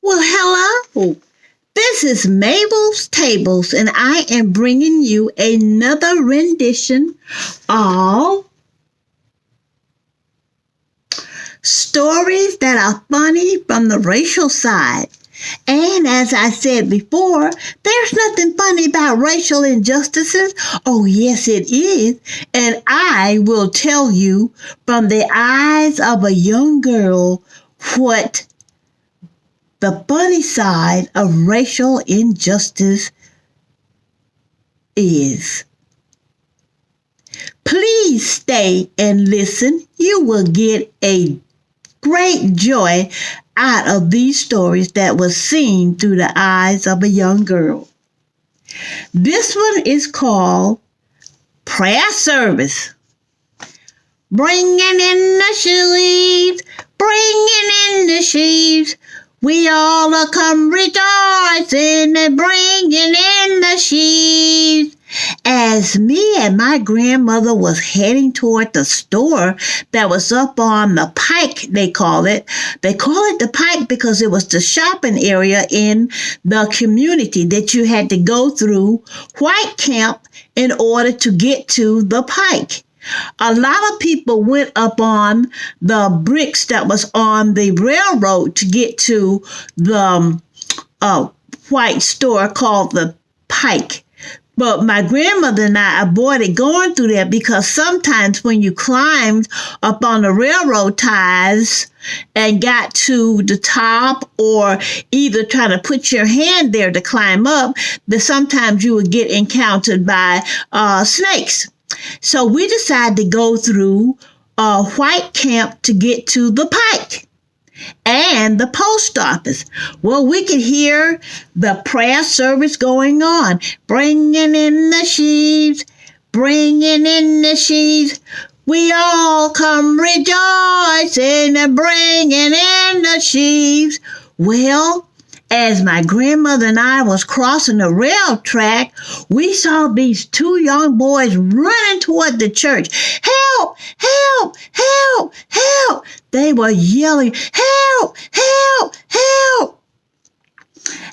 Well, hello. This is Mabel's Tables, and I am bringing you another rendition of stories that are funny from the racial side. And as I said before, there's nothing funny about racial injustices. Oh, yes, it is. And I will tell you from the eyes of a young girl what the funny side of racial injustice is. Please stay and listen. You will get a great joy out of these stories that was seen through the eyes of a young girl. This one is called Prayer Service. Bringing in the sheaves, bringing in the sheaves. We all are come rejoicing and bringing in the sheaves. As me and my grandmother was heading toward the store that was up on the pike, they call it. They call it the pike because it was the shopping area in the community that you had to go through White Camp in order to get to the pike. A lot of people went up on the bricks that was on the railroad to get to the white store called the Pike. But my grandmother and I avoided going through there because sometimes when you climbed up on the railroad ties and got to the top or either trying to put your hand there to climb up, that sometimes you would get encountered by snakes. So we decided to go through White Camp to get to the Pike and the post office. Well, we could hear the prayer service going on. Bringing in the sheaves, bringing in the sheaves. We all come rejoicing and bringing in the sheaves. Well, as my grandmother and I was crossing the rail track, we saw these two young boys running toward the church. Help! Help! Help! Help! They were yelling, help! Help! Help!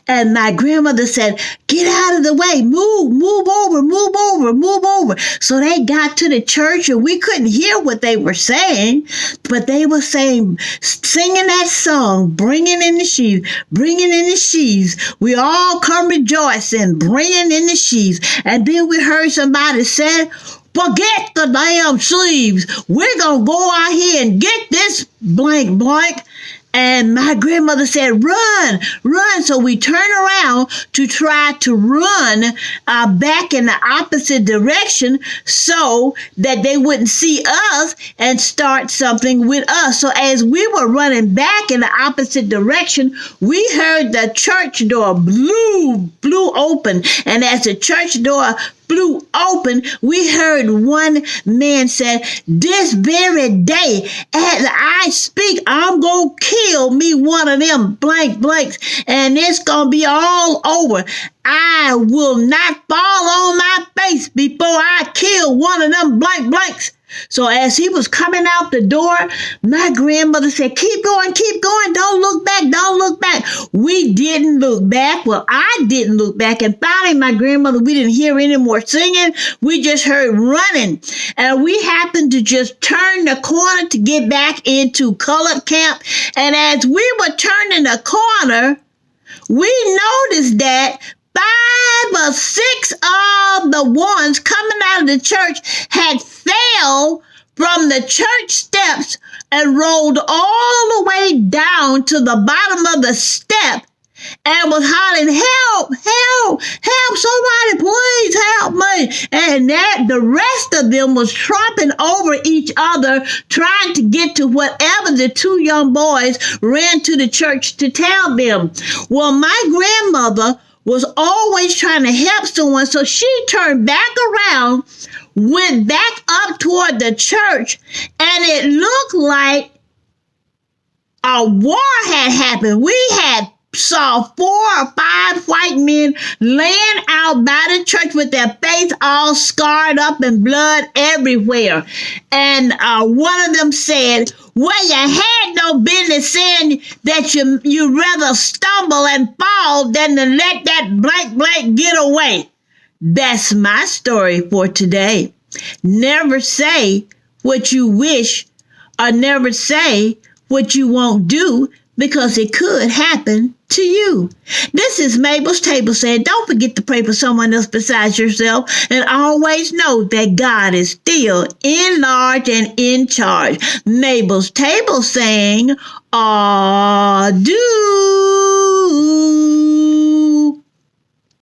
And my grandmother said, get out of the way, move over, move over, move over. So they got to the church and we couldn't hear what they were saying, but they were saying, singing that song, bringing in the sheaves, bringing in the sheaves. We all come rejoicing, bringing in the sheaves. And then we heard somebody say, forget the damn sleeves. We're going to go out here and get this blank blank. And my grandmother said, run, run. So we turned around to try to run back in the opposite direction so that they wouldn't see us and start something with us. So as we were running back in the opposite direction, we heard the church door blew open. And as the church door flew open, we heard one man say, this very day, as I speak, I'm going to kill me one of them blank blanks, and it's going to be all over. I will not fall on my face before I kill one of them blank blanks. So as he was coming out the door, my grandmother said, keep going, don't look back, don't look back. We didn't look back. Well, I didn't look back. And finally, my grandmother, we didn't hear any more singing. We just heard running. And we happened to just turn the corner to get back into colored camp. And as we were turning the corner, we noticed that 5 or 6 of the ones coming out of the church had fell from the church steps and rolled all the way down to the bottom of the step and was hollering, help, help, help, somebody please help me. And that the rest of them was tromping over each other, trying to get to whatever the two young boys ran to the church to tell them. Well, my grandmother was always trying to help someone, so she turned back around, went back up toward the church, and it looked like a war had happened. We had saw 4 or 5 white men laying out by the church with their face all scarred up and blood everywhere. And one of them said, well, you had no business saying that you rather stumble and fall than to let that blank get away. That's my story for today. Never say what you wish, or never say what you won't do, because it could happen to you. This is Mabel's Table saying, don't forget to pray for someone else besides yourself, and always know that God is still in large and in charge. Mabel's Table saying, adieu.